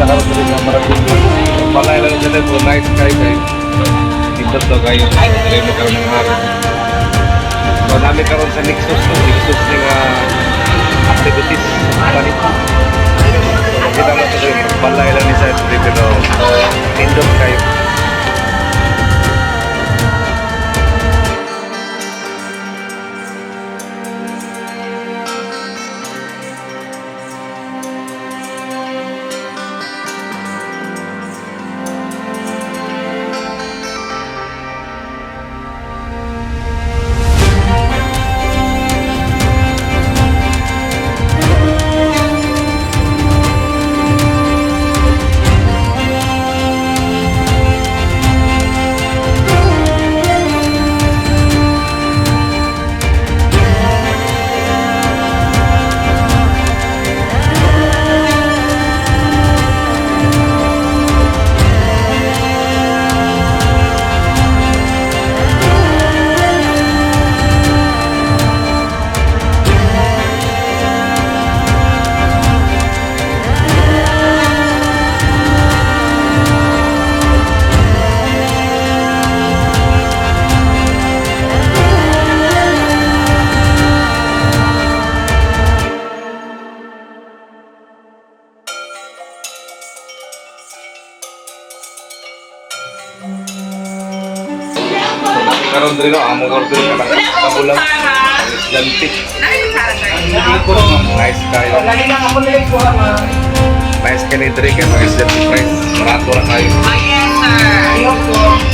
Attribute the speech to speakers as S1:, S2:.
S1: Nakaroon rin ng maraming palay lang dyan po, night sky kayo dito to kayo, rin nagkaroon ng hapon so namin karoon sa Nexus ng activities panik so kita mo ito yung palay lang ni sa ito pero indoor kayo. Karon diri no amo order ka lang kabulang lantik nice kayo nice kani diri kay mga set price barato ra kayo
S2: Yes, sir.